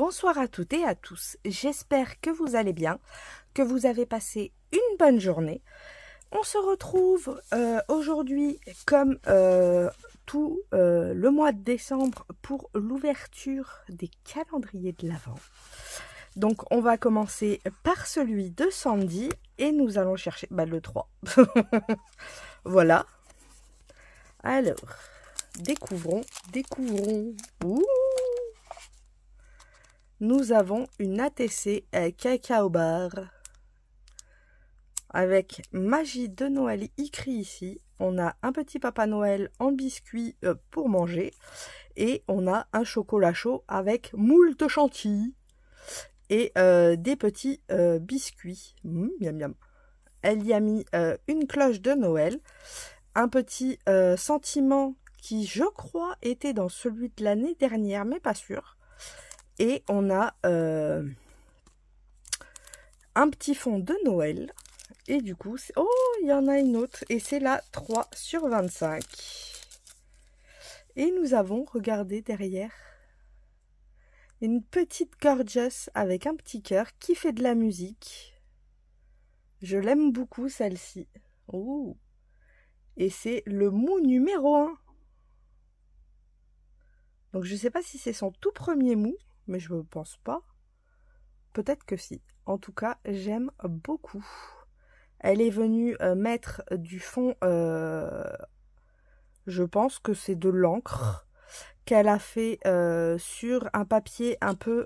bonsoir à toutes et à tous. J'espère que vous allez bien, que vous avez passé une bonne journée. On se retrouve aujourd'hui comme tout le mois de décembre pour l'ouverture des calendriers de l'Avent. Donc on va commencer par celui de Sandy et nous allons chercher le 3. Voilà. Alors, découvrons. Ouh. Nous avons une ATC Cacao Bar avec Magie de Noël écrit ici. On a un petit Papa Noël en biscuit pour manger et on a un chocolat chaud avec moult chantilly et des petits biscuits. Miam miam. Elle y a mis une cloche de Noël, un petit sentiment qui je crois était dans celui de l'année dernière mais pas sûr. Et on a un petit fond de Noël. Et du coup, oh, il y en a une autre. Et c'est la 3 sur 25. Et nous avons, regardez derrière, une petite gorgeous avec un petit cœur qui fait de la musique. Je l'aime beaucoup celle-ci. Oh. Et c'est le mou numéro 1. Donc je ne sais pas si c'est son tout premier mou. Mais je ne pense pas. Peut-être que si. En tout cas, j'aime beaucoup. Elle est venue mettre du fond, je pense que c'est de l'encre, qu'elle a fait sur un papier un peu,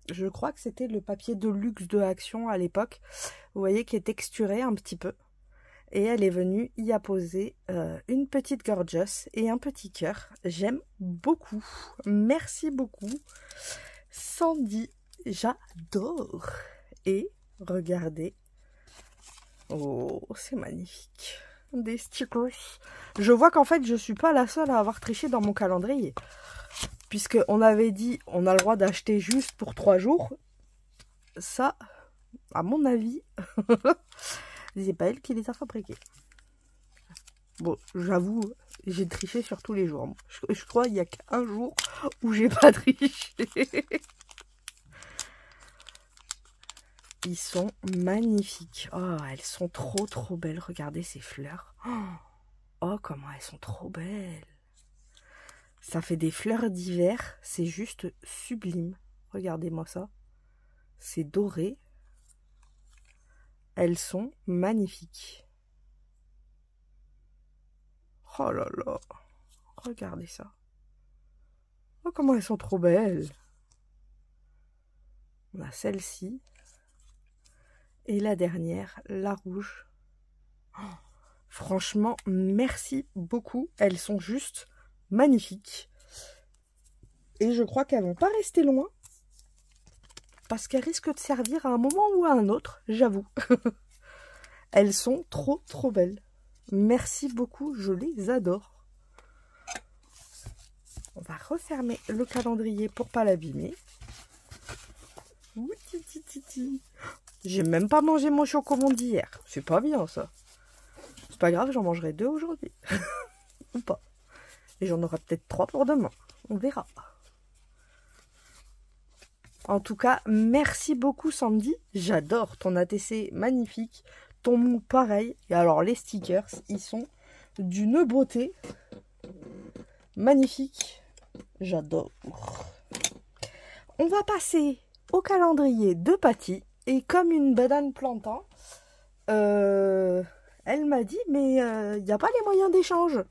je crois que c'était le papier de luxe de Action à l'époque. Vous voyez, qui est texturé un petit peu. Et elle est venue y apposer une petite gorgeous et un petit cœur. J'aime beaucoup. Merci beaucoup. Sandy, j'adore. Et regardez. Oh, c'est magnifique. Des stickers. Je vois qu'en fait, je ne suis pas la seule à avoir triché dans mon calendrier. Puisqu'on avait dit, on a le droit d'acheter juste pour 3 jours. Ça, à mon avis... c'est pas elle qui les a fabriqués. Bon, j'avoue, j'ai triché sur tous les jours. Je crois qu'il n'y a qu'un jour où j'ai pas triché. Ils sont magnifiques. Oh, elles sont trop belles. Regardez ces fleurs. Oh, comment elles sont trop belles. Ça fait des fleurs d'hiver. C'est juste sublime. Regardez-moi ça. C'est doré. Elles sont magnifiques. Oh là là. Regardez ça. Oh, comment elles sont trop belles. On a celle-ci. Et la dernière, la rouge. Oh, franchement, merci beaucoup. Elles sont juste magnifiques. Et je crois qu'elles vont pas rester loin. Parce qu'elles risquent de servir à un moment ou à un autre, j'avoue. Elles sont trop belles. Merci beaucoup, je les adore. On va refermer le calendrier pour pas l'abîmer. J'ai même pas mangé mon chocomont d'hier. C'est pas bien ça. C'est pas grave, j'en mangerai 2 aujourd'hui. Ou pas. Et j'en aurai peut-être 3 pour demain. On verra. En tout cas, merci beaucoup Sandy. J'adore ton ATC magnifique. Ton mou pareil. Et alors les stickers, ils sont d'une beauté. Magnifique. J'adore. On va passer au calendrier de Patty. Et comme une banane plantant, elle m'a dit, mais il n'y a pas les moyens d'échange.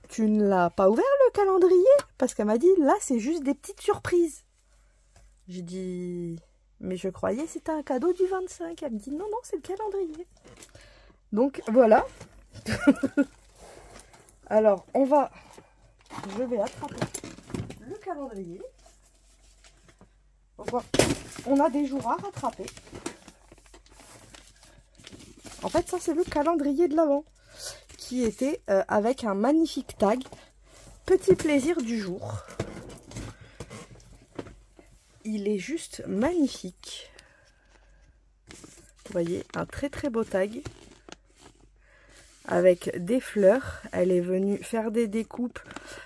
Tu ne l'as pas ouvert le calendrier? Parce qu'elle m'a dit, là, c'est juste des petites surprises. J'ai dit, mais je croyais que c'était un cadeau du 25. Elle me dit, non, c'est le calendrier. Donc, voilà. Alors, je vais attraper le calendrier. On a des jours à rattraper. En fait, ça, c'est le calendrier de l'Avent qui était avec un magnifique tag. Petit plaisir du jour. Il est juste magnifique. Vous voyez, un très beau tag. Avec des fleurs. Elle est venue faire des découpes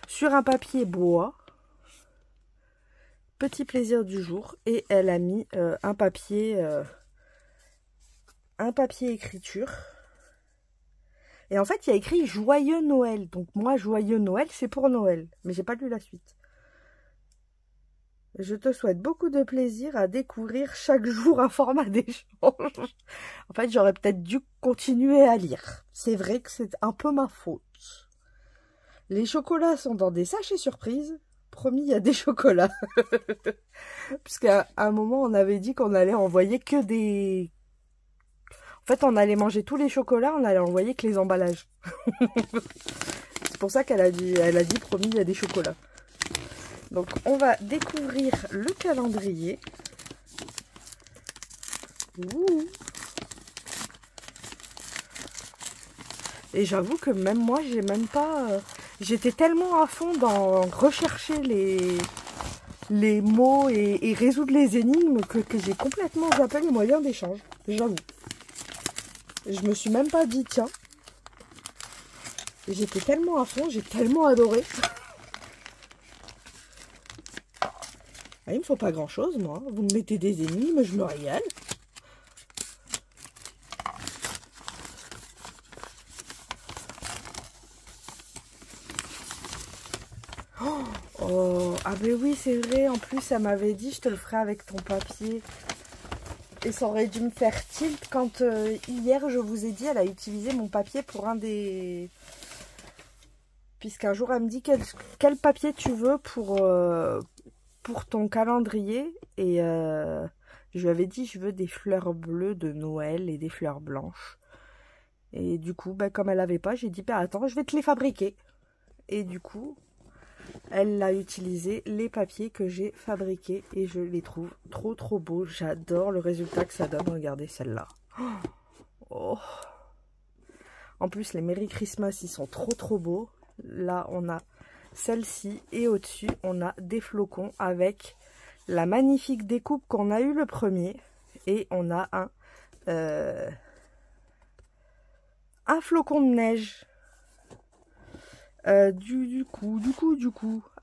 sur un papier bois. petit plaisir du jour. Et elle a mis un papier écriture. Et en fait, il y a écrit Joyeux Noël. Donc moi, Joyeux Noël, c'est pour Noël. Mais j'ai pas lu la suite. Je te souhaite beaucoup de plaisir à découvrir chaque jour un format d'échange. En fait, j'aurais peut-être dû continuer à lire. C'est vrai que c'est un peu ma faute. Les chocolats sont dans des sachets surprises. Promis, il y a des chocolats. Puisqu'à un moment, on avait dit qu'on allait envoyer que des... En fait, on allait manger tous les chocolats, on allait envoyer que les emballages. C'est pour ça qu'elle a dit, promis, il y a des chocolats. Donc, on va découvrir le calendrier. Ouh. Et j'avoue que même moi, j'ai même pas... J'étais tellement à fond dans rechercher les mots et résoudre les énigmes que j'ai complètement zappé les moyens d'échange. J'avoue. Je me suis même pas dit, tiens. J'étais tellement à fond, j'ai tellement adoré. Ah, il me faut pas grand chose, moi. Vous me mettez des énigmes, je me régale. Oh, ah ben oui, c'est vrai. En plus, elle m'avait dit, je te le ferai avec ton papier. Et ça aurait dû me faire tilt quand hier, je vous ai dit, elle a utilisé mon papier pour un des... Puisqu'un jour, elle me dit quel papier tu veux pour ton calendrier. Et je lui avais dit, je veux des fleurs bleues de Noël et des fleurs blanches. Et du coup, ben, comme elle n'avait pas, j'ai dit, ben, attends, je vais te les fabriquer. Et du coup... Elle a utilisé les papiers que j'ai fabriqués et je les trouve trop beaux. J'adore le résultat que ça donne. Regardez celle-là. Oh. En plus, les Merry Christmas, ils sont trop beaux. Là, on a celle-ci et au-dessus, on a des flocons avec la magnifique découpe qu'on a eu le premier. Et on a un flocon de neige. Du coup.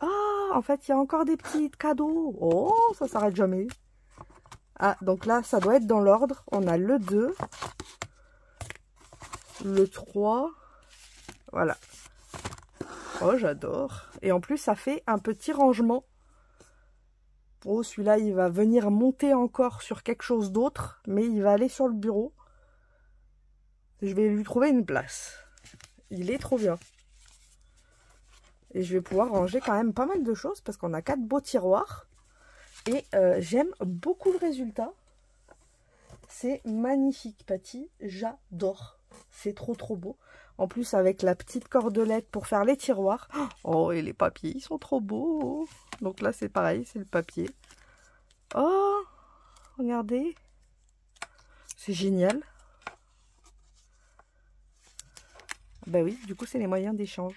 Ah, en fait, il y a encore des petits cadeaux. Oh, ça s'arrête jamais. Ah, donc là, ça doit être dans l'ordre. On a le 2. Le 3. Voilà. Oh, j'adore. Et en plus, ça fait un petit rangement. Oh, celui-là, il va venir monter encore sur quelque chose d'autre. Mais il va aller sur le bureau. Je vais lui trouver une place. Il est trop bien. Et je vais pouvoir ranger quand même pas mal de choses parce qu'on a 4 beaux tiroirs. Et j'aime beaucoup le résultat. C'est magnifique, Patty. J'adore. C'est trop beau. En plus, avec la petite cordelette pour faire les tiroirs. Oh, et les papiers, ils sont trop beaux. Donc là, c'est pareil, c'est le papier. Oh, regardez. C'est génial. Bah oui, du coup, c'est les moyens d'échange.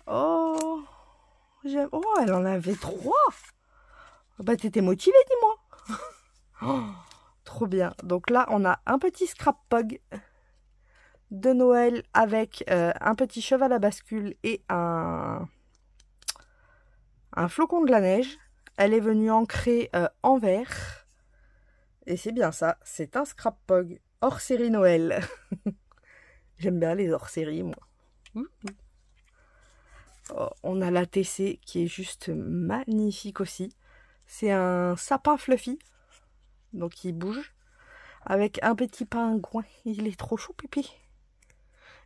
Oh, oh, elle en avait 3. Bah, t'étais motivée, dis-moi. Oh, trop bien. Donc là, on a un petit scrap pog de Noël avec un petit cheval à bascule et un flocon de la neige. Elle est venue ancrer en vert. Et c'est bien ça, c'est un scrap pog hors série Noël. J'aime bien les hors série, moi. Oh, on a la TC qui est juste magnifique aussi. C'est un sapin fluffy. Donc il bouge. Avec un petit pingouin. Il est trop chou, pipi.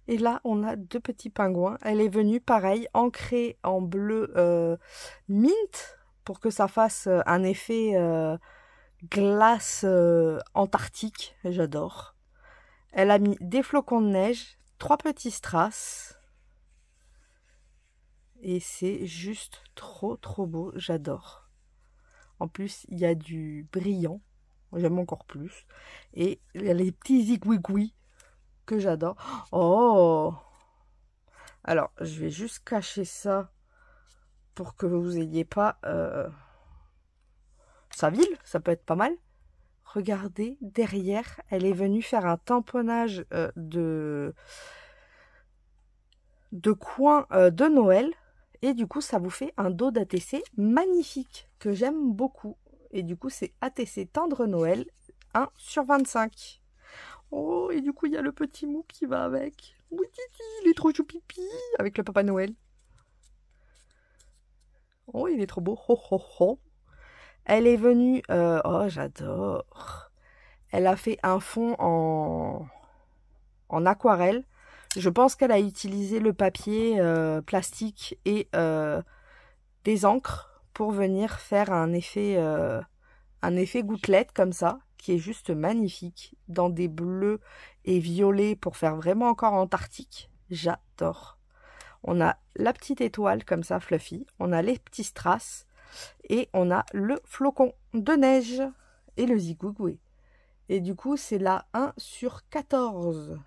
Et là, on a 2 petits pingouins. Elle est venue, pareil, ancrée en bleu mint. Pour que ça fasse un effet glace antarctique. J'adore. Elle a mis des flocons de neige. 3 petits strass. Et c'est juste trop beau, j'adore. En plus, il y a du brillant, j'aime encore plus. Et il y a les petits zigouigouis que j'adore. Oh! Alors, je vais juste cacher ça pour que vous n'ayez pas sa ville, ça peut être pas mal. Regardez, derrière, elle est venue faire un tamponnage de coins de Noël. Et du coup, ça vous fait un dos d'ATC magnifique, que j'aime beaucoup. Et du coup, c'est ATC Tendre Noël, 1/25. Oh, et du coup, il y a le petit mou qui va avec. Oui, titi, il est trop choupipi, avec le Papa Noël. Oh, il est trop beau. Ho, ho, ho. Elle est venue... oh, j'adore. Elle a fait un fond en aquarelle. Je pense qu'elle a utilisé le papier plastique et des encres pour venir faire un effet gouttelette comme ça, qui est juste magnifique, dans des bleus et violets pour faire vraiment encore antarctique. J'adore. On a la petite étoile comme ça, fluffy. On a les petits strass. Et on a le flocon de neige et le zigouigoué. Et du coup, c'est la 1/14.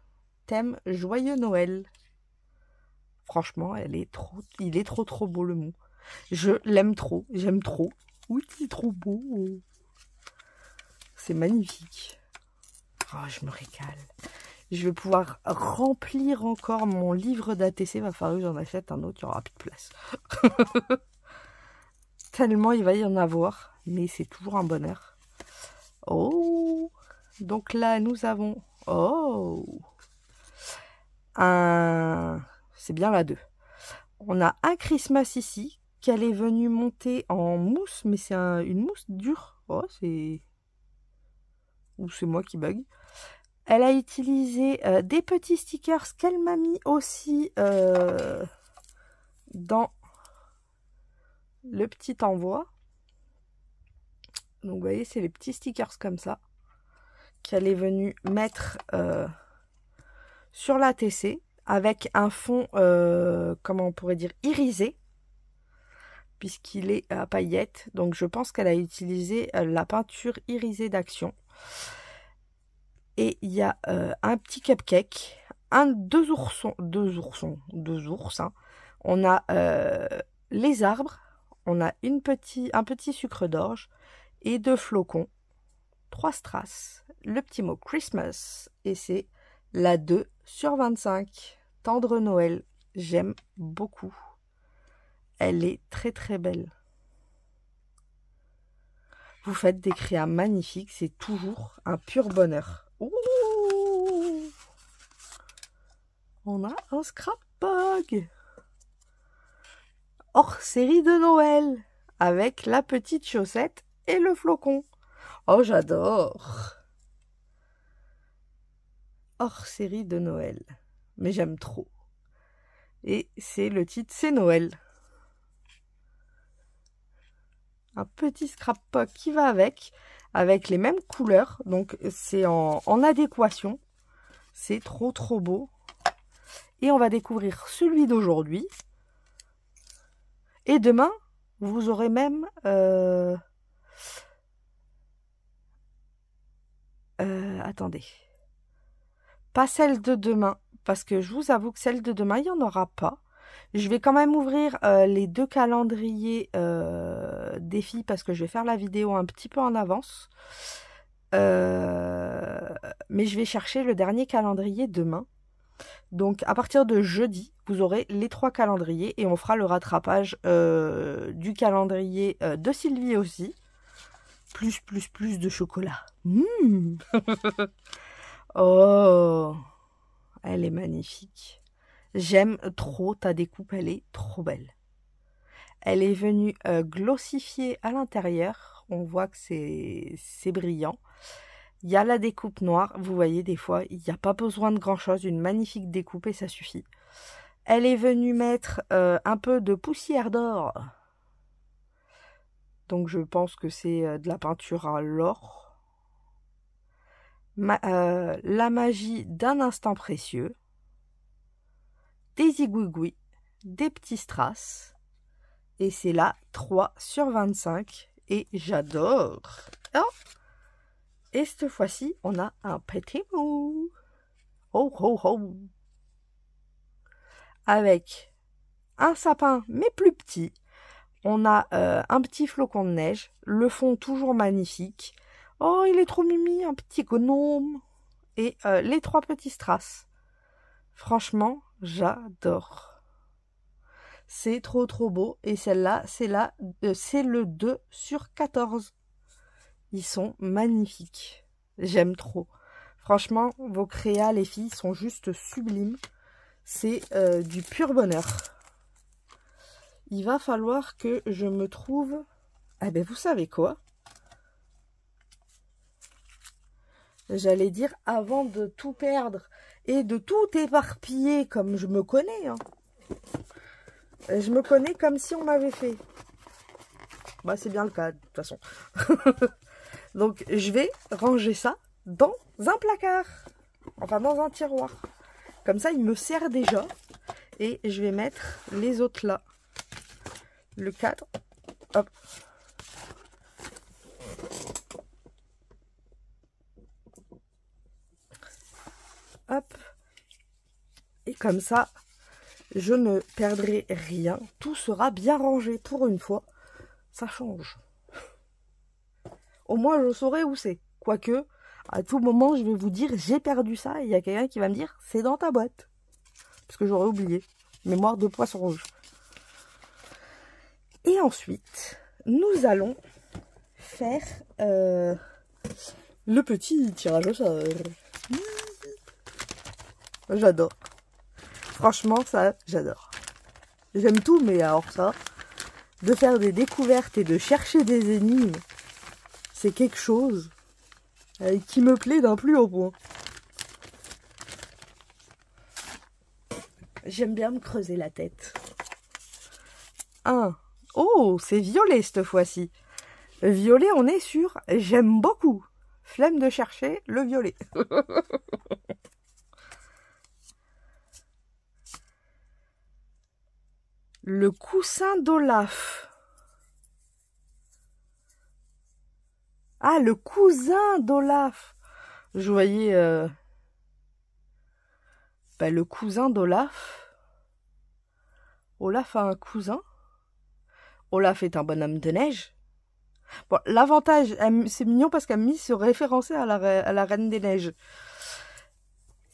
Thème Joyeux Noël. Franchement, il est trop beau le mou. Je l'aime trop, j'aime trop. Oui, c'est trop beau. C'est magnifique. Oh, je me régale. Je vais pouvoir remplir encore mon livre d'ATC. Va falloir que j'en achète un autre, il n'y aura plus de place. Tellement il va y en avoir, mais c'est toujours un bonheur. Oh, donc là, nous avons... Oh, c'est bien la 2. On a un Christmas ici, qu'elle est venue monter en mousse, mais c'est une mousse dure. Oh, c'est... Ou c'est moi qui bug. Elle a utilisé des petits stickers qu'elle m'a mis aussi dans le petit envoi. Donc vous voyez, c'est les petits stickers comme ça qu'elle est venue mettre sur la TC avec un fond, comment on pourrait dire, irisé, puisqu'il est à paillettes. Donc je pense qu'elle a utilisé la peinture irisée d'Action. Et il y a un petit cupcake, deux ours. Hein. On a les arbres, on a un petit sucre d'orge et 2 flocons, 3 strass, le petit mot Christmas, et c'est la 2/25. Tendre Noël, j'aime beaucoup. Elle est très très belle. Vous faites des créas magnifiques, c'est toujours un pur bonheur. Ouh, on a un scrapbook hors série de Noël avec la petite chaussette et le flocon. Oh, j'adore. Hors série de Noël. Mais j'aime trop. Et c'est le titre, c'est Noël. Un petit scrapbook qui va avec les mêmes couleurs. Donc c'est en adéquation. C'est trop trop beau. Et on va découvrir celui d'aujourd'hui. Et demain, vous aurez même... attendez. Pas celle de demain. Parce que je vous avoue que celle de demain, il n'y en aura pas. Je vais quand même ouvrir les 2 calendriers défis parce que je vais faire la vidéo un petit peu en avance. Mais je vais chercher le dernier calendrier demain. Donc à partir de jeudi, vous aurez les 3 calendriers et on fera le rattrapage du calendrier de Sylvie aussi. Plus de chocolat. Mmh. Oh, elle est magnifique. J'aime trop ta découpe, elle est trop belle. Elle est venue glossifier à l'intérieur. On voit que c'est brillant. Il y a la découpe noire. Vous voyez, des fois, il n'y a pas besoin de grand-chose. Une magnifique découpe et ça suffit. Elle est venue mettre un peu de poussière d'or. Donc, je pense que c'est de la peinture à l'or. La magie d'un instant précieux. Des zigouigouis, des petits strass. Et c'est là 3/25. Et j'adore. Oh, et cette fois-ci, on a un petit mou. Ho, ho, ho. Avec un sapin, mais plus petit. On a un petit flocon de neige. Le fond toujours magnifique. Oh, il est trop mimi, un petit gnome. Et les 3 petits strass. Franchement, j'adore. C'est trop trop beau. Et celle-là, c'est le 2 sur 14. Ils sont magnifiques. J'aime trop. Franchement, vos créas, les filles, sont juste sublimes. C'est du pur bonheur. Il va falloir que je me trouve... Ah ben, vous savez quoi? J'allais dire, avant de tout perdre et de tout éparpiller comme je me connais. Hein. Je me connais comme si on m'avait fait. Bah, c'est bien le cas, de toute façon. Donc, je vais ranger ça dans un placard. Enfin, dans un tiroir. Comme ça, il me sert déjà. Et je vais mettre les autres là. Le cadre. Hop. Hop. Et comme ça, je ne perdrai rien. Tout sera bien rangé pour une fois. Ça change. Au moins, je saurai où c'est. Quoique, à tout moment, je vais vous dire, j'ai perdu ça. Et il y a quelqu'un qui va me dire, c'est dans ta boîte. Parce que j'aurais oublié. Mémoire de poisson rouge. Et ensuite, nous allons faire le petit tirage au sort. J'adore. Franchement, ça, j'adore. J'aime tout, mais alors ça, de faire des découvertes et de chercher des énigmes, c'est quelque chose qui me plaît d'un plus haut point. J'aime bien me creuser la tête. Oh, c'est violet cette fois-ci. Violet, on est sûr. J'aime beaucoup. Flemme de chercher le violet. Le coussin d'Olaf. Ah, le cousin d'Olaf. Je voyais... le cousin d'Olaf. Olaf a un cousin. Olaf est un bonhomme de neige. Bon, l'avantage, c'est mignon parce qu'elle m'a mis se référencer à la Reine des Neiges.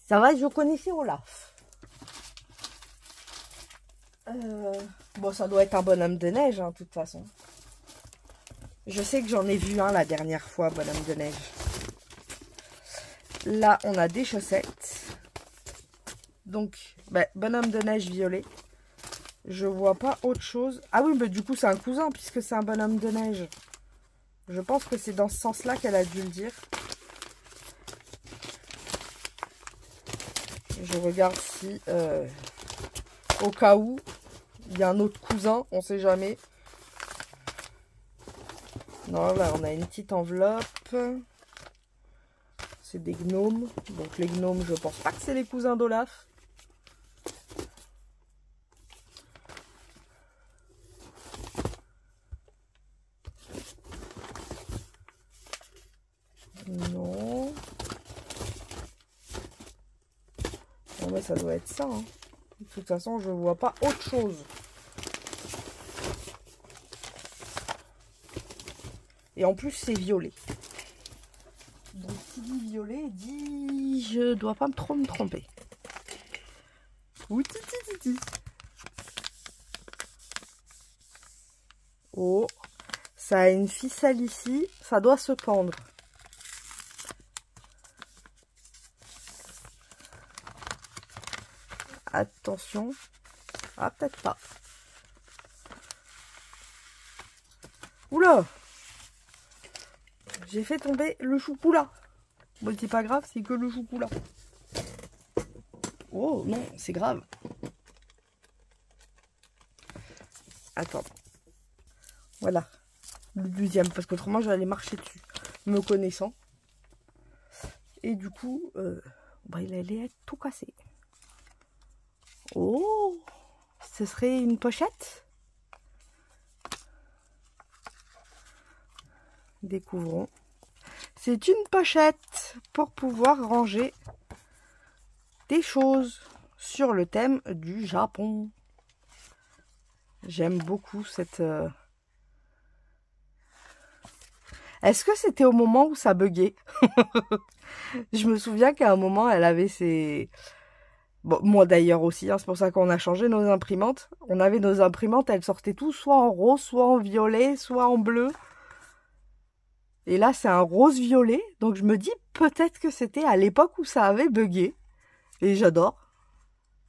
Ça va, je connaissais Olaf. Bon, ça doit être un bonhomme de neige, hein, de toute façon. Je sais que j'en ai vu un la dernière fois, bonhomme de neige. Là, on a des chaussettes. Donc, bonhomme de neige violet. Je vois pas autre chose. Ah oui, mais du coup, c'est un cousin puisque c'est un bonhomme de neige. Je pense que c'est dans ce sens-là qu'elle a dû le dire. Je regarde si, au cas où, il y a un autre cousin, on sait jamais. Non, là, on a une petite enveloppe. C'est des gnomes. Donc, les gnomes, je pense pas que c'est les cousins d'Olaf. Non. Non, mais ça doit être ça. Hein. De toute façon, je vois pas autre chose. Et en plus, c'est violet. Donc, qui dit violet, dit... Je dois pas trop me tromper. Outi-ti-ti-ti. Oh, ça a une ficelle ici. Ça doit se pendre. Attention. Ah, peut-être pas. Oula! J'ai fait tomber le choupoula. Bon, c'est pas grave, c'est que le choupoula. Oh non, c'est grave. Attends. Voilà. Le deuxième, parce qu'autrement, j'allais marcher dessus. Me connaissant. Et du coup, il allait être tout cassé. Oh! Ce serait une pochette? Découvrons. C'est une pochette pour pouvoir ranger des choses sur le thème du Japon. J'aime beaucoup cette... Est-ce que c'était au moment où ça buguait? Je me souviens qu'à un moment, elle avait ses... Bon, moi d'ailleurs aussi, hein, c'est pour ça qu'on a changé nos imprimantes. On avait nos imprimantes, elles sortaient tout soit en rose, soit en violet, soit en bleu. Et là, c'est un rose-violet. Donc je me dis peut-être que c'était à l'époque où ça avait bugué. Et j'adore.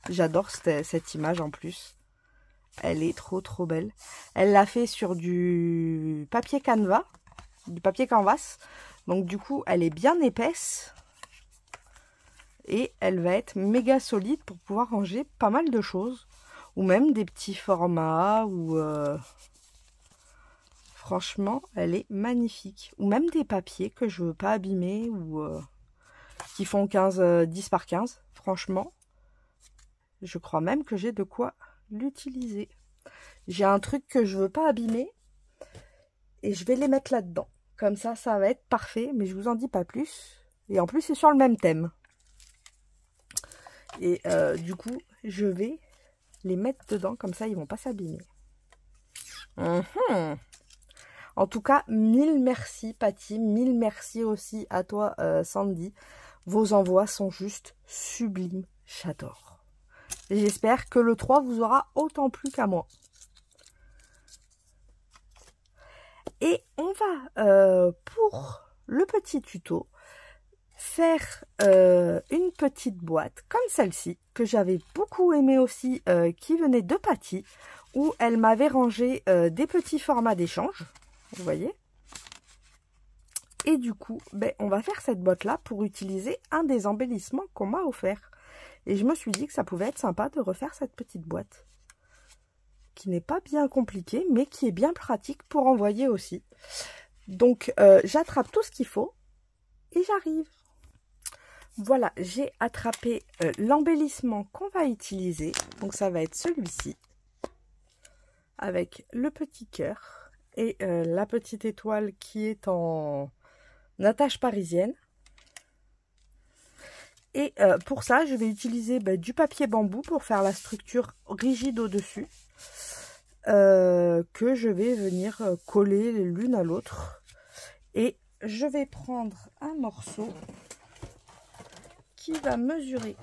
J'adore cette image en plus. Elle est trop belle. Elle l'a fait sur du papier canvas. Du papier canvas. Donc du coup, elle est bien épaisse. Et elle va être méga solide pour pouvoir ranger pas mal de choses. Ou même des petits formats. Ou franchement, elle est magnifique. Ou même des papiers que je veux pas abîmer. Ou qui font 10 par 15. Franchement, je crois même que j'ai de quoi l'utiliser. J'ai un truc que je veux pas abîmer. Et je vais les mettre là-dedans. Comme ça va être parfait. Mais je vous en dis pas plus. Et en plus, c'est sur le même thème. Et du coup, je vais les mettre dedans. Comme ça, ils vont pas s'abîmer. En tout cas, mille merci Patty. Mille merci aussi à toi Sandy. Vos envois sont juste sublimes. J'adore. Et j'espère que le 3 vous aura autant plu qu'à moi. Et on va, pour le petit tuto, faire une petite boîte comme celle-ci, que j'avais beaucoup aimé aussi, qui venait de Patty, où elle m'avait rangé des petits formats d'échange, vous voyez. Et du coup, ben, on va faire cette boîte-là pour utiliser un des embellissements qu'on m'a offert. Et je me suis dit que ça pouvait être sympa de refaire cette petite boîte, qui n'est pas bien compliquée, mais qui est bien pratique pour envoyer aussi. Donc, j'attrape tout ce qu'il faut et j'arrive. Voilà, j'ai attrapé l'embellissement qu'on va utiliser. Donc, ça va être celui-ci, avec le petit cœur et la petite étoile qui est en attache parisienne. Et pour ça, je vais utiliser du papier bambou pour faire la structure rigide au-dessus. Que je vais venir coller l'une à l'autre. Et je vais prendre un morceau qui va mesurer.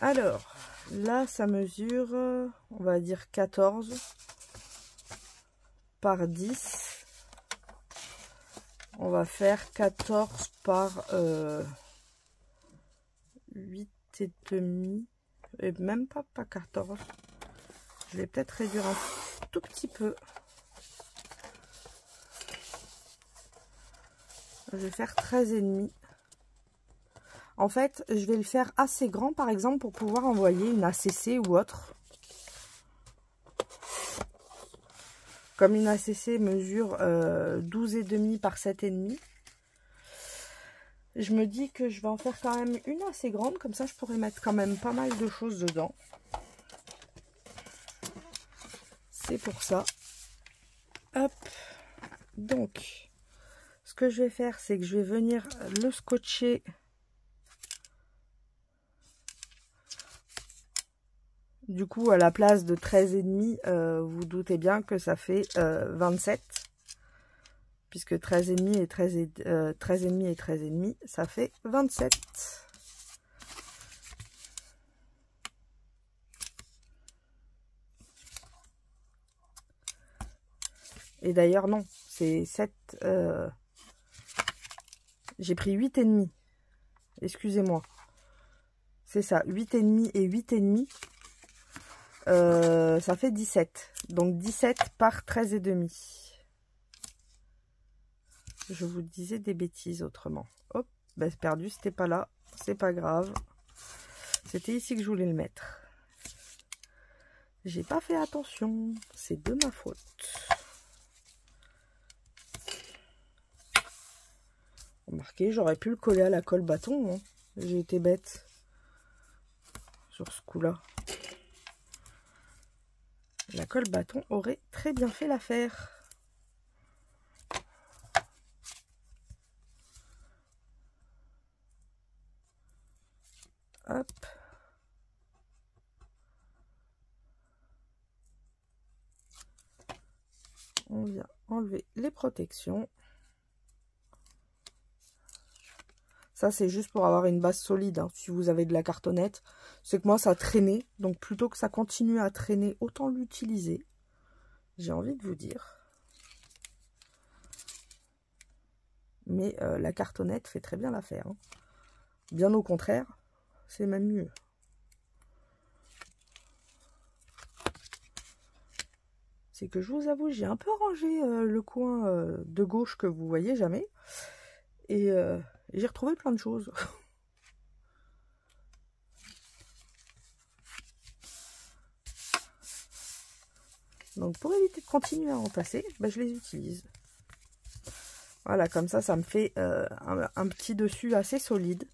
Alors, là, ça mesure, on va dire 14 par 10. On va faire 14 par 8,5. Et même pas 14. Je vais peut-être réduire un tout petit peu. Je vais faire 13,5. En fait, je vais le faire assez grand, par exemple, pour pouvoir envoyer une ACC ou autre. Comme une ACC mesure 12,5 par 7,5. Je me dis que je vais en faire quand même une assez grande. Comme ça, je pourrais mettre quand même pas mal de choses dedans. C'est pour ça. Hop. Donc, ce que je vais faire, c'est que je vais venir le scotcher du coup à la place de 13,5. Vous doutez bien que ça fait 27. Puisque 13,5 et 13,5 et 13,5, ça fait 27. Et d'ailleurs, non, c'est 7. J'ai pris 8,5. Excusez-moi. C'est ça, 8,5 et 8,5. Ça fait 17. Donc 17 par 13,5. Je vous disais des bêtises autrement. Hop, ben c'est perdu, c'était pas là. C'est pas grave. C'était ici que je voulais le mettre. J'ai pas fait attention. C'est de ma faute. Remarquez, j'aurais pu le coller à la colle bâton. Hein. J'ai été bête sur ce coup-là. La colle bâton aurait très bien fait l'affaire. Hop. On vient enlever les protections. Ça, c'est juste pour avoir une base solide, hein. Si vous avez de la cartonnette, c'est que moi, ça traînait. Donc, plutôt que ça continue à traîner, autant l'utiliser. J'ai envie de vous dire. Mais la cartonnette fait très bien l'affaire, hein. Bien au contraire, c'est même mieux. C'est que je vous avoue, j'ai un peu rangé le coin de gauche que vous voyez jamais. Et j'ai retrouvé plein de choses. Donc pour éviter de continuer à en passer, bah, je les utilise. Voilà, comme ça me fait un petit dessus assez solide.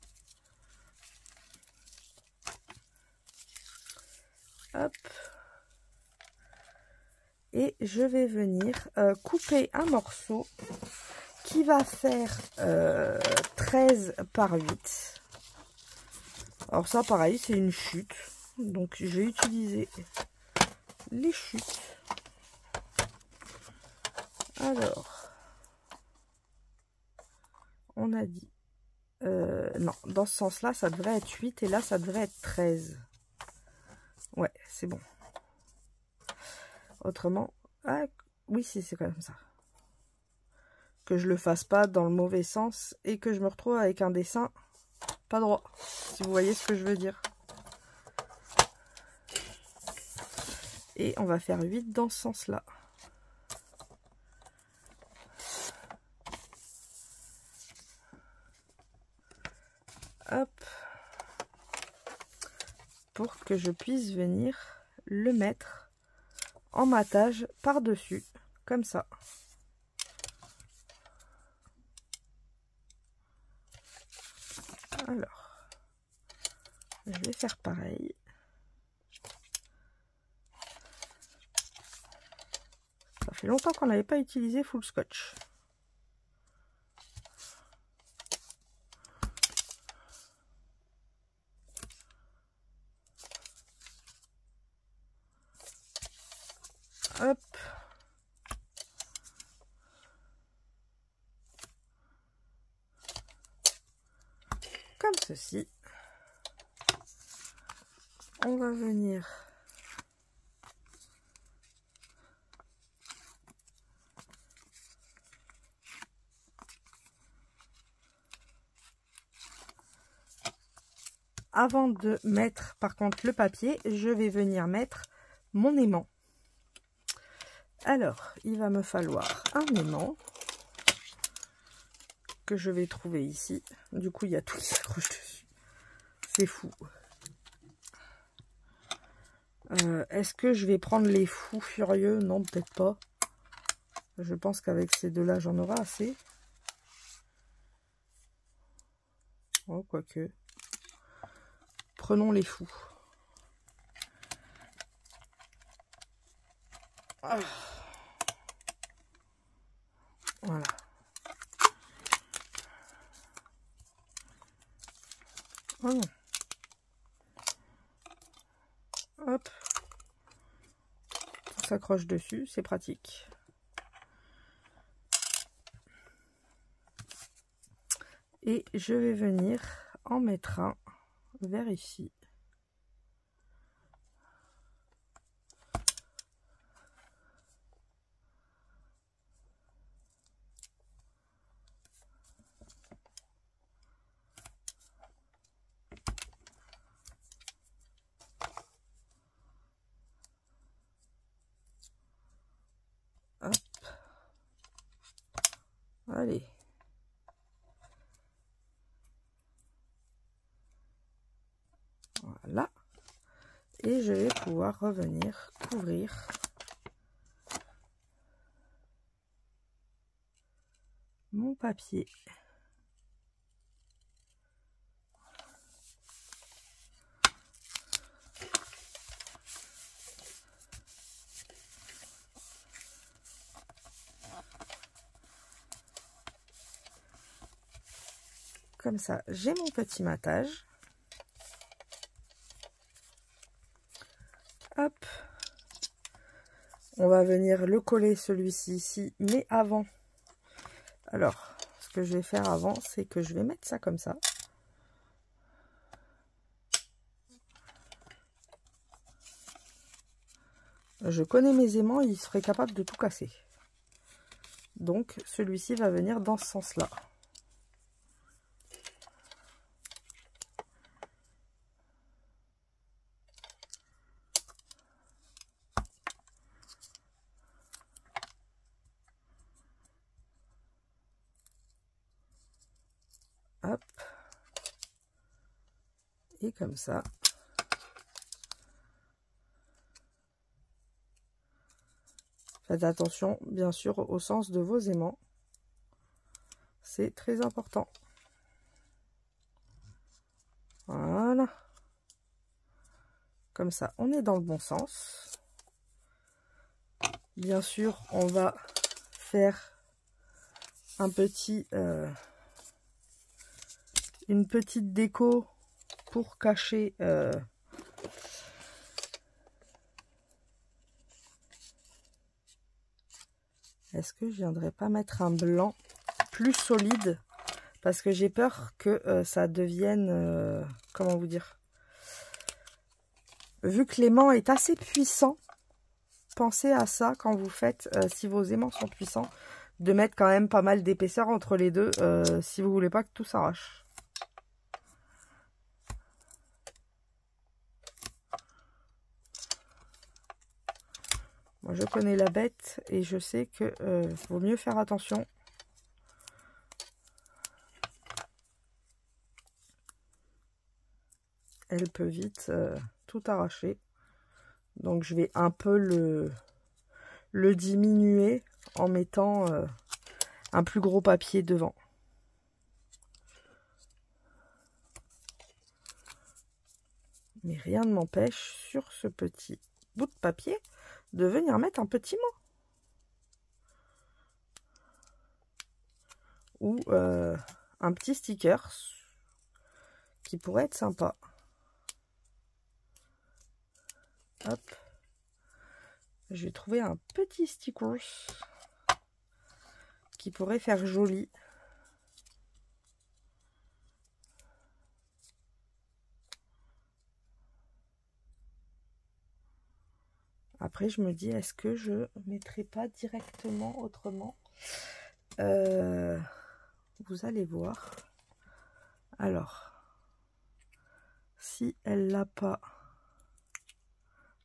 Hop. Et je vais venir couper un morceau qui va faire 13 par 8. Alors ça, pareil, c'est une chute. Donc, je vais utiliser les chutes. Alors, on a dit... non, dans ce sens-là, ça devrait être 8 et là, ça devrait être 13. Ouais, c'est bon. Autrement... Ah, oui, c'est quand même ça. Que je le fasse pas dans le mauvais sens et que je me retrouve avec un dessin pas droit, si vous voyez ce que je veux dire. Et on va faire 8 dans ce sens-là. Hop. Pour que je puisse venir le mettre en matage par-dessus, comme ça. Alors, je vais faire pareil. Ça fait longtemps qu'on n'avait pas utilisé full scotch. Hop. Comme ceci. On va venir avant de mettre par contre le papier, je vais venir mettre mon aimant. Alors, il va me falloir un aimant que je vais trouver ici. Du coup, il y a tout qui s'accroche dessus. C'est fou. Est-ce que je vais prendre les fous furieux? Non, peut-être pas. Je pense qu'avec ces deux-là, j'en aurai assez. Oh, quoique. Prenons les fous. Ah. Voilà. Oh non. Hop. Ça s'accroche dessus, c'est pratique. Et je vais venir en mettre un vers ici. Hop. Allez. Voilà. Et je vais pouvoir revenir couvrir mon papier. Comme ça, j'ai mon petit matage. Hop. On va venir le coller celui-ci ici, mais avant. Alors, ce que je vais faire avant, c'est que je vais mettre ça comme ça. Je connais mes aimants, ils seraient capables de tout casser. Donc celui-ci va venir dans ce sens-là. Hop. Et comme ça. Faites attention, bien sûr, au sens de vos aimants. C'est très important. Voilà. Comme ça, on est dans le bon sens. Bien sûr, on va faire un petit, une petite déco pour cacher est-ce que je viendrais pas mettre un blanc plus solide, parce que j'ai peur que ça devienne comment vous dire, vu que l'aimant est assez puissant, pensez à ça quand vous faites, si vos aimants sont puissants, de mettre quand même pas mal d'épaisseur entre les deux, si vous voulez pas que tout s'arrache. Moi, je connais la bête et je sais que vaut mieux faire attention. Elle peut vite tout arracher. Donc, je vais un peu le diminuer en mettant un plus gros papier devant. Mais rien ne m'empêche sur ce petit bout de papier de venir mettre un petit mot. Ou un petit sticker qui pourrait être sympa. Hop. Je vais trouver un petit sticker qui pourrait faire joli. Après, je me dis, est-ce que je ne mettrai pas directement autrement? Vous allez voir. Alors, si elle l'a pas,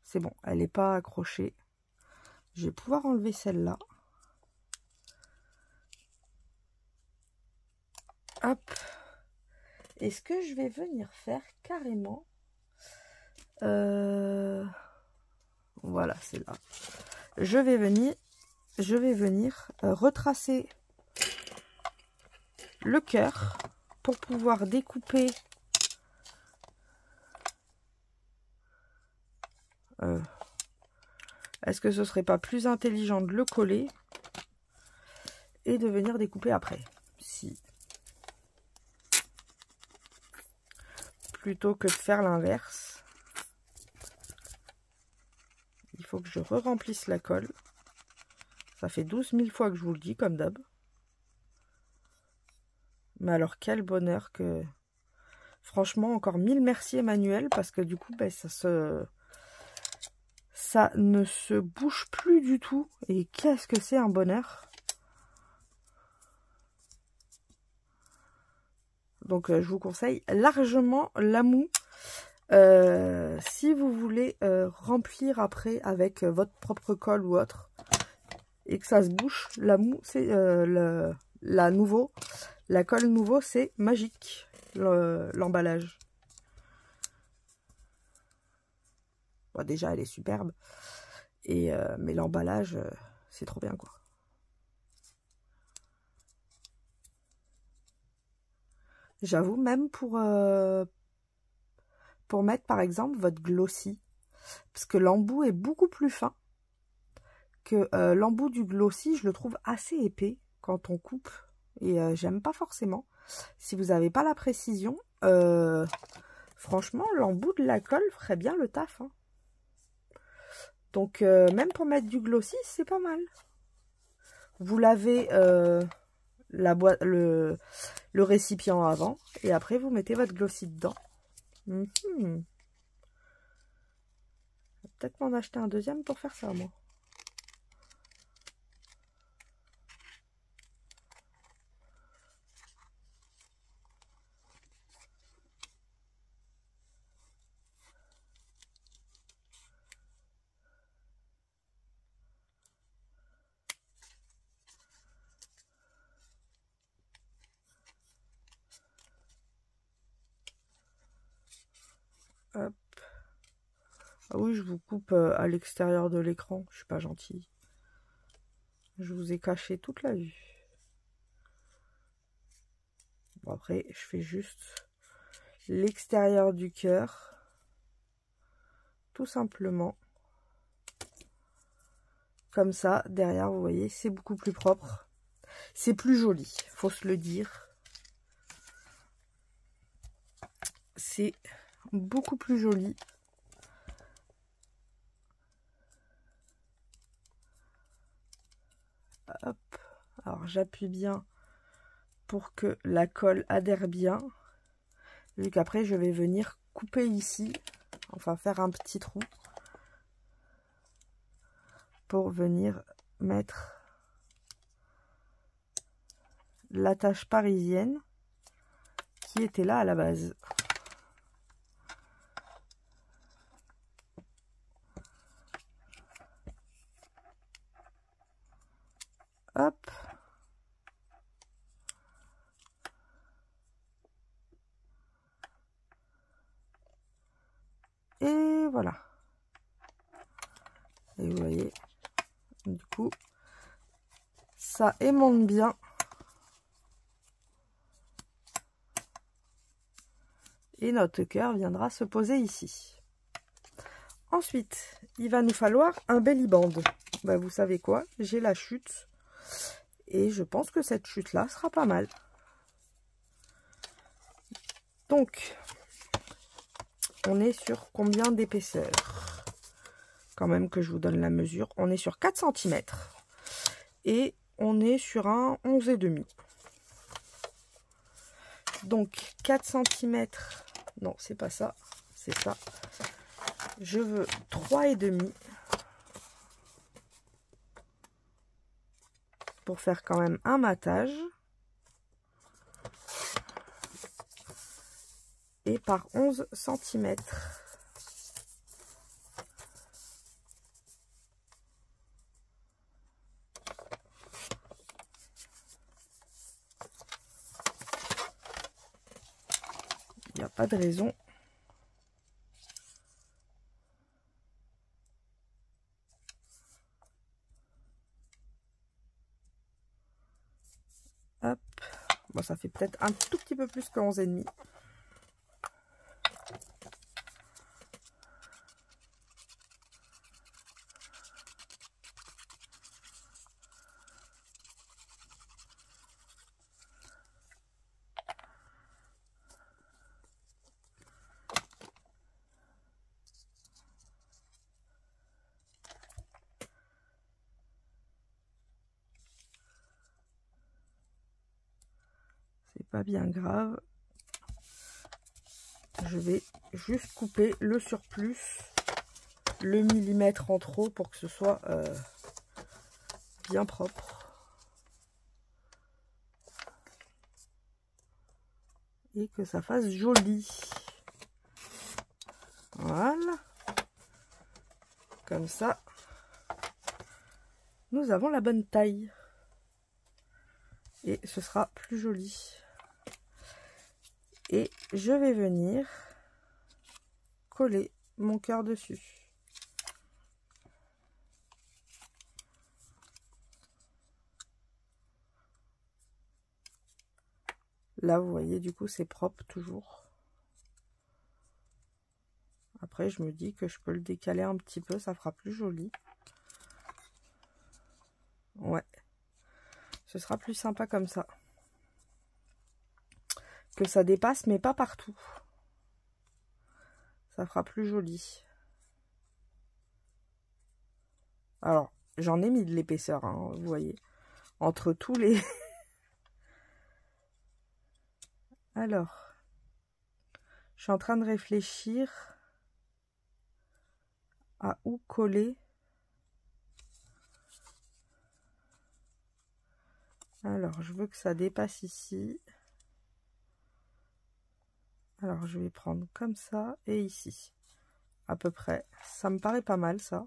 c'est bon, elle n'est pas accrochée. Je vais pouvoir enlever celle-là. Hop. Et ce que je vais venir faire carrément, voilà, c'est là. Je vais venir retracer le cœur pour pouvoir découper est-ce que ce serait pas plus intelligent de le coller et de venir découper après, si plutôt que de faire l'inverse. Il faut que je re-remplisse la colle. Ça fait 12 000 fois que je vous le dis, comme d'hab. Mais alors, quel bonheur que... Franchement, encore 1000 merci Emmanuel, parce que du coup, ben, ça ne se bouge plus du tout. Et qu'est-ce que c'est un bonheur. Donc, je vous conseille largement la moue. Si vous voulez remplir après avec votre propre colle ou autre, et que ça se bouche, la moue, c'est la colle nouveau, c'est magique, l'emballage. Bon, déjà, elle est superbe. Et, mais l'emballage, c'est trop bien, quoi. J'avoue, même pour mettre, par exemple, votre glossy. Parce que l'embout est beaucoup plus fin que l'embout du glossy. Je le trouve assez épais quand on coupe. Et j'aime pas forcément. Si vous n'avez pas la précision, franchement, l'embout de la colle ferait bien le taf, hein. Donc, même pour mettre du glossy, c'est pas mal. Vous lavez la boîte, le récipient avant. Et après, vous mettez votre glossy dedans. peut-être m'en acheter un deuxième pour faire ça, moi. Hop. Ah oui, je vous coupe à l'extérieur de l'écran. Je suis pas gentille. Je vous ai caché toute la vue. Bon, après, je fais juste l'extérieur du cœur. Tout simplement. Comme ça, derrière, vous voyez, c'est beaucoup plus propre. C'est plus joli, faut se le dire. C'est beaucoup plus joli. Hop. Alors, j'appuie bien pour que la colle adhère bien. Vu qu'après, je vais venir couper ici. Enfin, faire un petit trou. Pour venir mettre l'attache parisienne qui était là à la base. Hop. Et voilà. Et vous voyez, du coup, ça aimonte bien. Et notre cœur viendra se poser ici. Ensuite, il va nous falloir un belly band. Bah, vous savez quoi? J'ai la chute. Et je pense que cette chute-là sera pas mal. Donc, on est sur combien d'épaisseur? Quand même que je vous donne la mesure. On est sur 4 cm. Et on est sur un 11,5. Donc, 4 cm. Non, c'est pas ça. C'est ça. Je veux 3,5. Pour faire quand même un matage. Et par 11 cm. Il n'y a pas de raison. Hop. Bon, ça fait peut-être un tout petit peu plus que 11,5. C'est pas bien grave. Je vais juste couper le surplus, le millimètre en trop pour que ce soit bien propre. Et que ça fasse joli. Voilà. Comme ça, nous avons la bonne taille. Et ce sera plus joli. Et je vais venir coller mon cœur dessus. Là, vous voyez, du coup, c'est propre toujours. Après, je me dis que je peux le décaler un petit peu, ça fera plus joli. Ouais. Ce sera plus sympa comme ça. Que ça dépasse, mais pas partout. Ça fera plus joli. Alors, j'en ai mis de l'épaisseur, hein, vous voyez. Entre tous les... Alors, je suis en train de réfléchir à où coller. Alors, je veux que ça dépasse ici. Alors, je vais prendre comme ça et ici, à peu près. Ça me paraît pas mal, ça.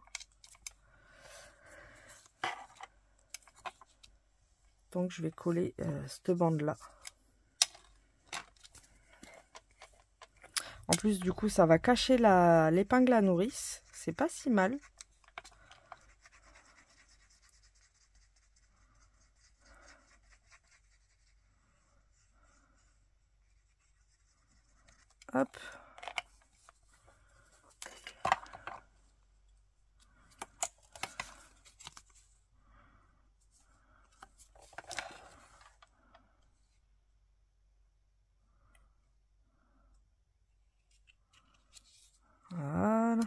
Donc, je vais coller cette bande-là. En plus, du coup, ça va cacher l'épingle à nourrice. C'est pas si mal. Hop. Voilà.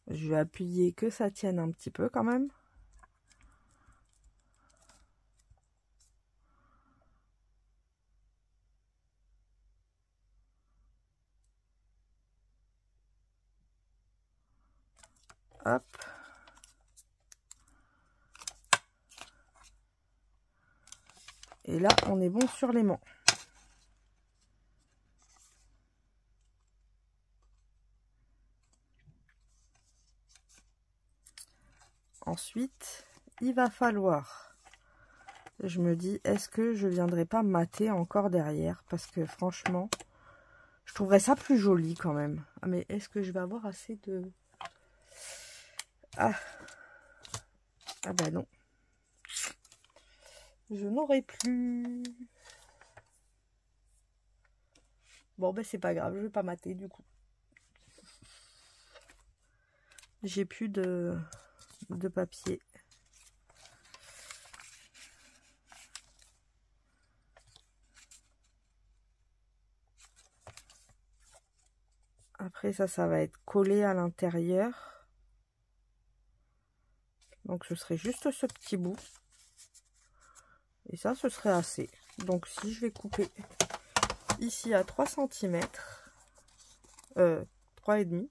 Je vais appuyer que ça tienne un petit peu quand même. Hop. Et là, on est bon sur l'aimant. Ensuite, il va falloir, je me dis, est-ce que je viendrai pas mater encore derrière? Parce que franchement, je trouverais ça plus joli quand même. Ah, mais est-ce que je vais avoir assez de... Ah, ah ben non. Je n'aurai plus. Bon, ben c'est pas grave, je vais pas mater du coup. J'ai plus de papier. Après ça va être collé à l'intérieur. Donc ce serait juste ce petit bout. Et ça, ce serait assez. Donc si je vais couper ici à 3 cm, 3,5.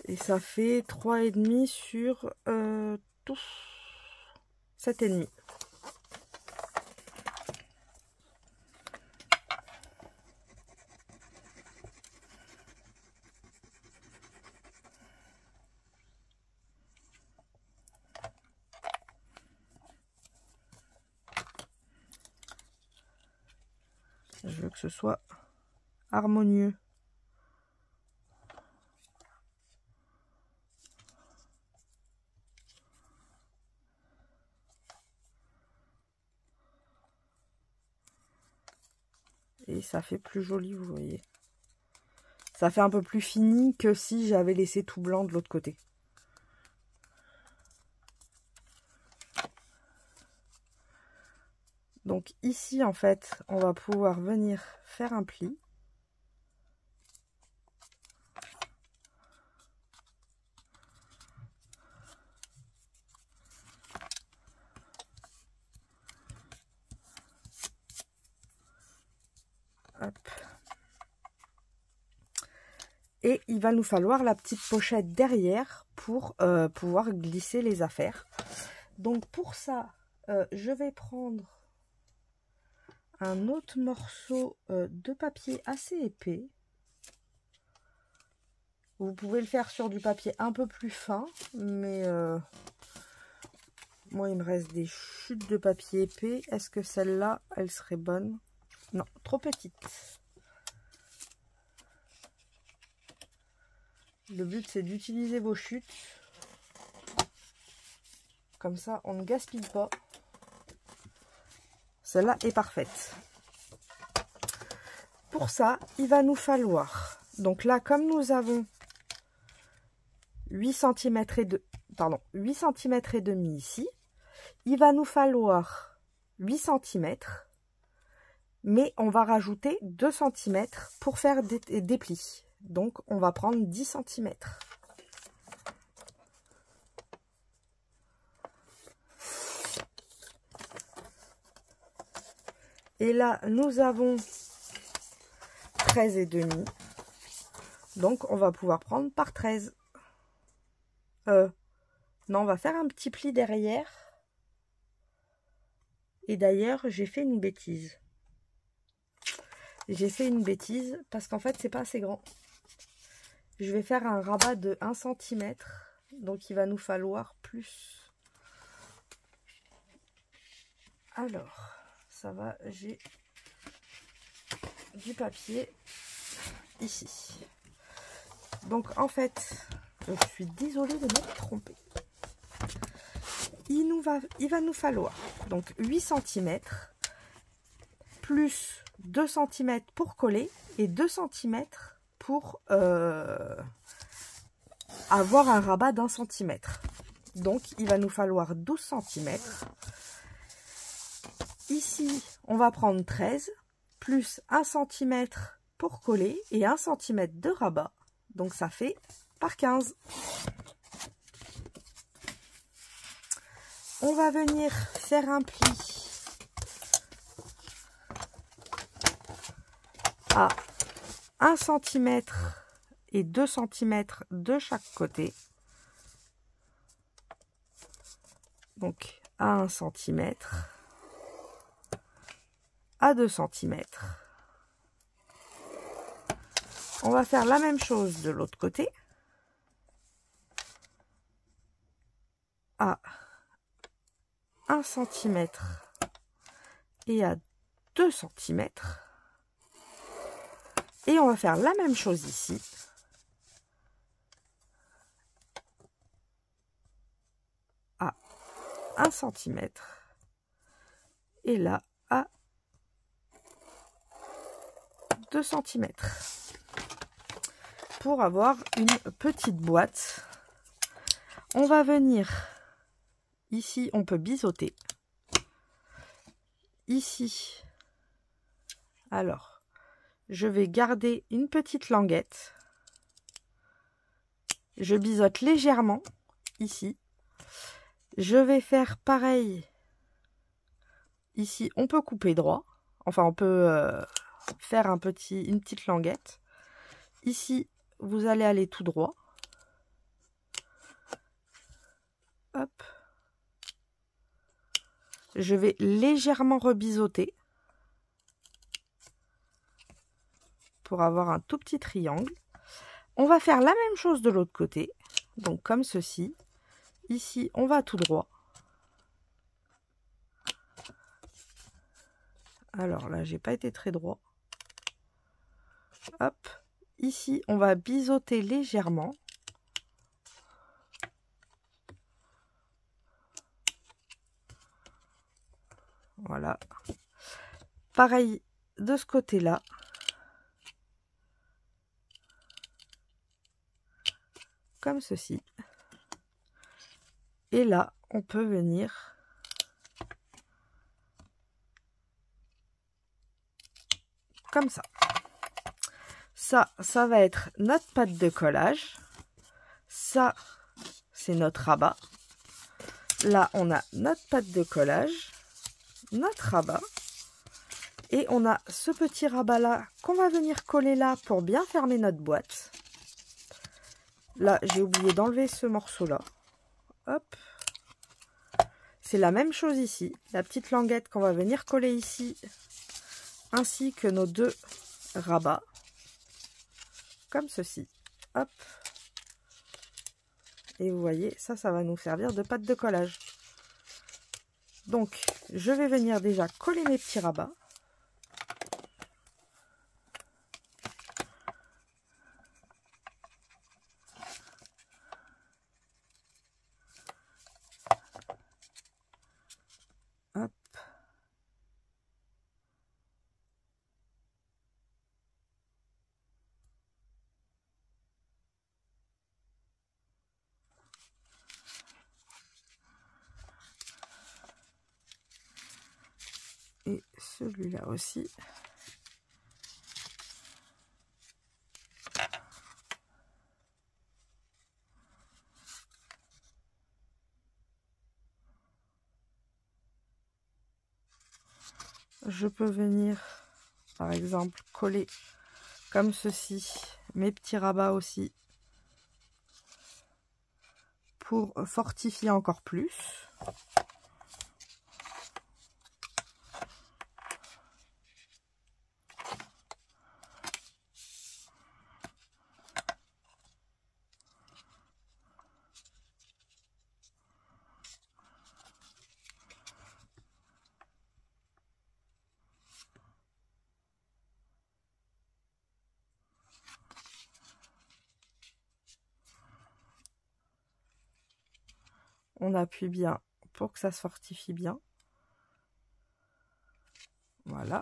Et ça fait 3,5 sur tout 7,5. Je veux que ce soit harmonieux. Et ça fait plus joli, vous voyez. Ça fait un peu plus fini que si j'avais laissé tout blanc de l'autre côté. Donc ici, en fait, on va pouvoir venir faire un pli. Hop. Et il va nous falloir la petite pochette derrière pour pouvoir glisser les affaires. Donc pour ça, je vais prendre un autre morceau de papier assez épais. Vous pouvez le faire sur du papier un peu plus fin, mais moi il me reste des chutes de papier épais. Est-ce que celle-là, elle serait bonne? Non, trop petite. Le but c'est d'utiliser vos chutes. Comme ça, on ne gaspille pas. Celle-là est parfaite. Pour ça, il va nous falloir... Donc là, comme nous avons 8 cm et demi ici, il va nous falloir 8 cm, mais on va rajouter 2 cm pour faire des plis. Donc, on va prendre 10 cm. Et là, nous avons 13,5. Donc, on va pouvoir prendre par 13. Non, on va faire un petit pli derrière. Et d'ailleurs, j'ai fait une bêtise. J'ai fait une bêtise parce qu'en fait, c'est pas assez grand. Je vais faire un rabat de 1 cm. Donc, il va nous falloir plus. Alors, ça va, j'ai du papier ici. Donc, en fait, je suis désolée de m'être trompée. Il va nous falloir donc 8 cm plus 2 cm pour coller et 2 cm pour avoir un rabat d'1 cm. Donc, il va nous falloir 12 cm. Ici, on va prendre 13 plus 1 cm pour coller et 1 cm de rabat. Donc, ça fait par 15. On va venir faire un pli à 1 cm et 2 cm de chaque côté. Donc, à 1 cm, à 2 cm. On va faire la même chose de l'autre côté. À 1 cm et à 2 cm. Et on va faire la même chose ici. À 1 cm. Et là, à 2 cm. Pour avoir une petite boîte, on va venir ici, on peut biseauter. Ici, alors, je vais garder une petite languette. Je biseaute légèrement ici. Je vais faire pareil. Ici, on peut couper droit. Enfin, on peut faire une petite languette. Ici, vous allez aller tout droit. Hop. Je vais légèrement rebiseauter pour avoir un tout petit triangle. On va faire la même chose de l'autre côté. Donc comme ceci. Ici, on va tout droit. Alors là, j'ai pas été très droit. Hop. Ici, on va biseauter légèrement. Voilà. Pareil de ce côté-là. Comme ceci. Et là, on peut venir comme ça. Ça va être notre pâte de collage. Ça, c'est notre rabat. Là, on a notre pâte de collage, notre rabat. Et on a ce petit rabat-là qu'on va venir coller là pour bien fermer notre boîte. Là, j'ai oublié d'enlever ce morceau-là. Hop. C'est la même chose ici. La petite languette qu'on va venir coller ici, ainsi que nos deux rabats. Comme ceci. Hop. Et vous voyez, ça va nous servir de pâte de collage. Donc, je vais venir déjà coller mes petits rabats. Hop. Et celui-là aussi. je peux venir, par exemple, coller comme ceci, mes petits rabats aussi, pour fortifier encore plus. On appuie bien pour que ça se fortifie bien. Voilà.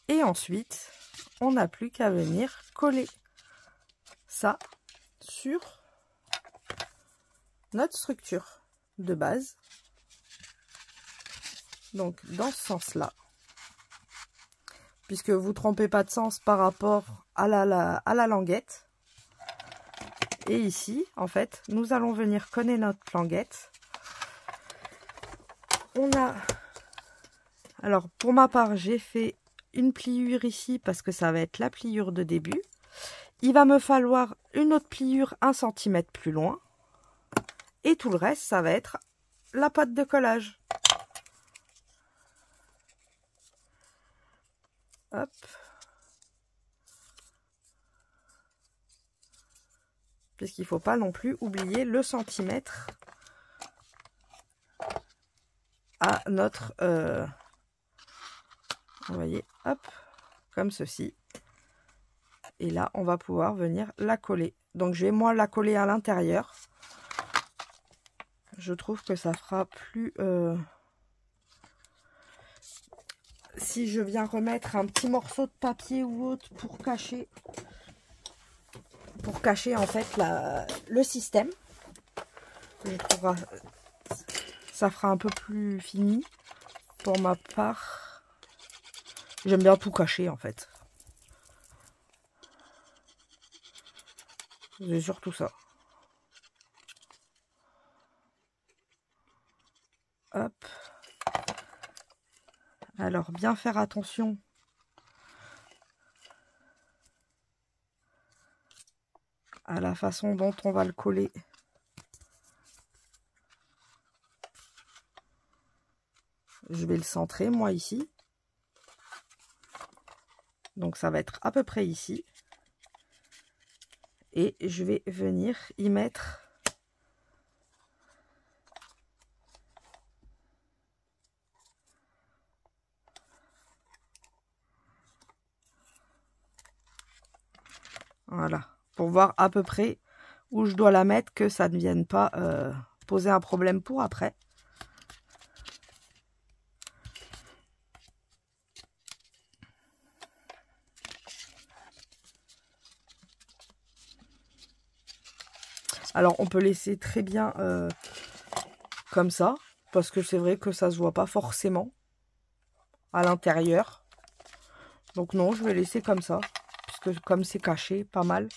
Et ensuite, on n'a plus qu'à venir coller ça sur notre structure de base. Donc, dans ce sens-là. Puisque vous ne trompez pas de sens par rapport à la languette. Et ici, en fait, nous allons venir coller notre languette. On a... Alors, pour ma part, j'ai fait une pliure ici parce que ça va être la pliure de début. Il va me falloir une autre pliure 1 cm plus loin. Et tout le reste, ça va être la pâte de collage. Hop. Puisqu'il ne faut pas non plus oublier le centimètre à notre... vous voyez, hop, comme ceci. Et là, on va pouvoir venir la coller. Donc, je vais moi la coller à l'intérieur. Je trouve que ça fera plus... si je viens remettre un petit morceau de papier ou autre pour cacher en fait le système, je trouve ça fera un peu plus fini. Pour ma part, j'aime bien tout cacher en fait. C'est surtout ça. Hop. Alors bien faire attention à la façon dont on va le coller. Je vais le centrer moi ici. Donc ça va être à peu près ici. Et je vais venir y mettre voilà, pour voir à peu près où je dois la mettre, que ça ne vienne pas poser un problème pour après. Alors on peut laisser très bien comme ça, parce que c'est vrai que ça se voit pas forcément à l'intérieur. Donc non, je vais laisser comme ça, puisque comme c'est caché pas mal.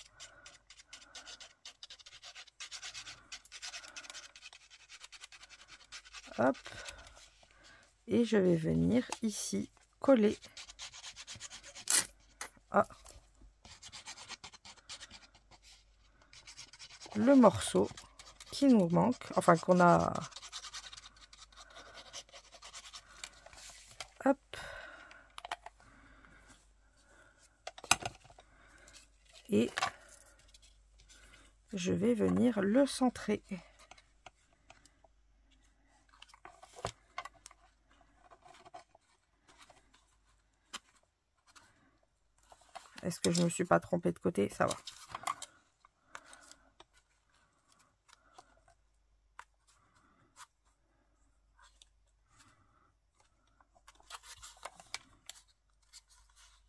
Hop. Et je vais venir ici coller. Ah. Le morceau qui nous manque, enfin qu'on a... Hop. Et je vais venir le centrer. Est-ce que je ne me suis pas trompée de côté? Ça va.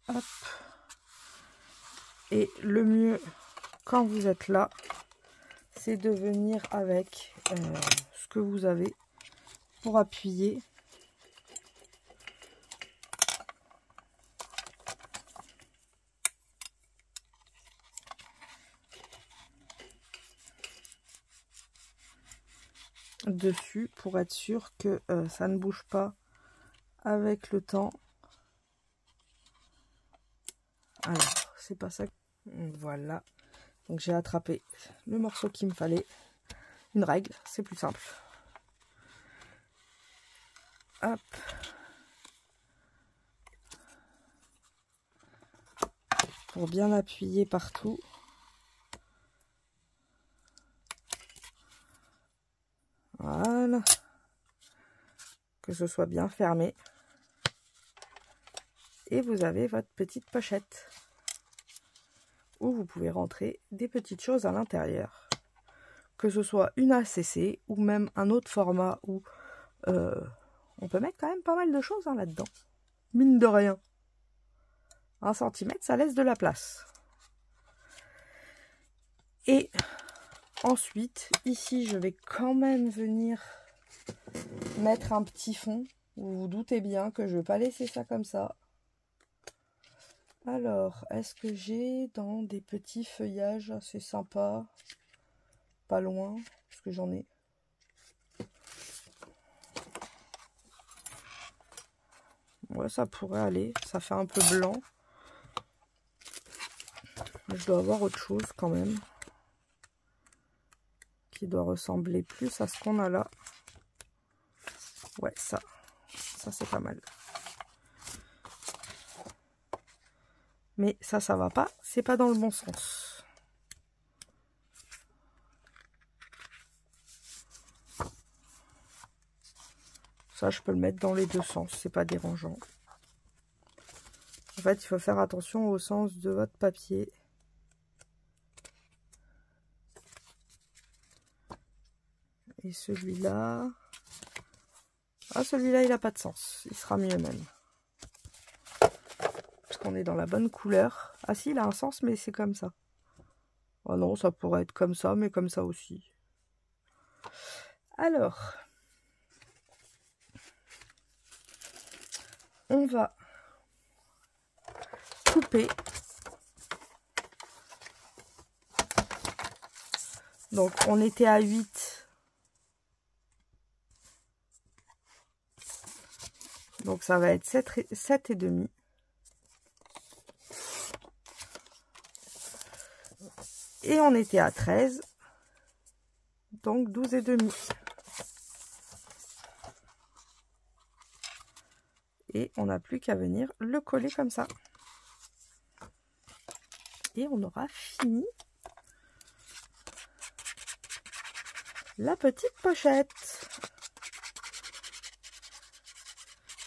Hop. Et le mieux, quand vous êtes là, c'est de venir avec ce que vous avez pour appuyer. Dessus pour être sûr que ça ne bouge pas avec le temps. Alors, c'est pas ça. Voilà. Donc j'ai attrapé le morceau qu'il me fallait. Une règle, c'est plus simple. Hop. Pour bien appuyer partout. Voilà. Que ce soit bien fermé. Et vous avez votre petite pochette où vous pouvez rentrer des petites choses à l'intérieur. Que ce soit une ACC ou même un autre format où on peut mettre quand même pas mal de choses là-dedans. Mine de rien. 1 cm, ça laisse de la place. Et ensuite, ici, je vais quand même venir mettre un petit fond. Vous vous doutez bien que je ne vais pas laisser ça comme ça. Alors, est-ce que j'ai dans des petits feuillages assez sympas? Pas loin, parce que j'en ai. Ouais, ça pourrait aller. Ça fait un peu blanc. Je dois avoir autre chose quand même. Qui doit ressembler plus à ce qu'on a là. Ouais, ça. Ça, c'est pas mal. Mais ça va pas. C'est pas dans le bon sens. Ça, je peux le mettre dans les deux sens. C'est pas dérangeant. En fait, il faut faire attention au sens de votre papier. Et celui-là... Ah, celui-là, il n'a pas de sens. Il sera mieux même. Parce qu'on est dans la bonne couleur. Ah si, il a un sens, mais c'est comme ça. Oh non, ça pourrait être comme ça, mais comme ça aussi. Alors... on va couper. Donc, on était à 8. Donc, ça va être 7 et demi. Et on était à 13. Donc, 12 et demi. Et on n'a plus qu'à venir le coller comme ça. Et on aura fini la petite pochette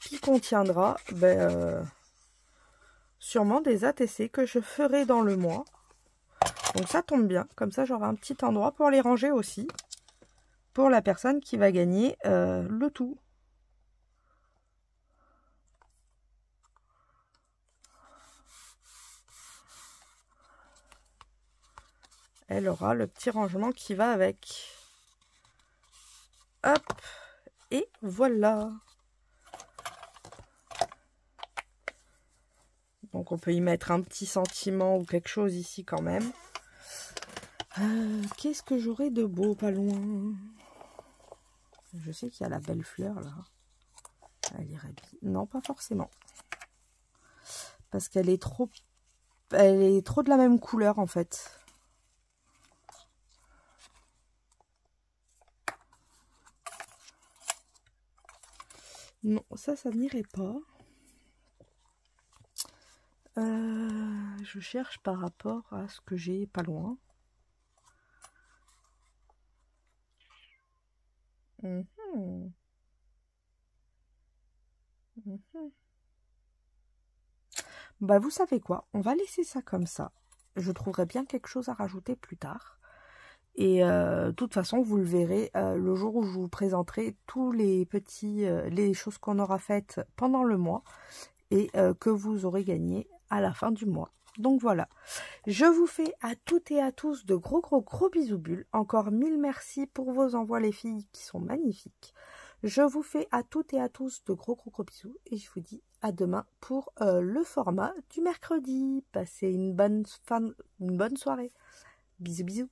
qui contiendra sûrement des ATC que je ferai dans le mois. Donc ça tombe bien, comme ça j'aurai un petit endroit pour les ranger aussi, pour la personne qui va gagner le tout. Elle aura le petit rangement qui va avec. Hop, et voilà. Donc on peut y mettre un petit sentiment ou quelque chose ici quand même. Qu'est-ce que j'aurais de beau pas loin? Je sais qu'il y a la belle fleur là. Elle irait bien. Non, pas forcément. Parce qu'elle est trop... elle est trop de la même couleur en fait. Non, ça n'irait pas. Je cherche par rapport à ce que j'ai pas loin. Bah vous savez quoi, on va laisser ça comme ça. Je trouverai bien quelque chose à rajouter plus tard. Et de toute façon, vous le verrez le jour où je vous présenterai tous les petits, les choses qu'on aura faites pendant le mois et que vous aurez gagné à la fin du mois. Donc voilà, je vous fais à toutes et à tous de gros bisous bulles. Encore 1000 merci pour vos envois les filles qui sont magnifiques. Je vous fais à toutes et à tous de gros bisous et je vous dis à demain pour le format du mercredi. Passez une bonne soirée. Bisous.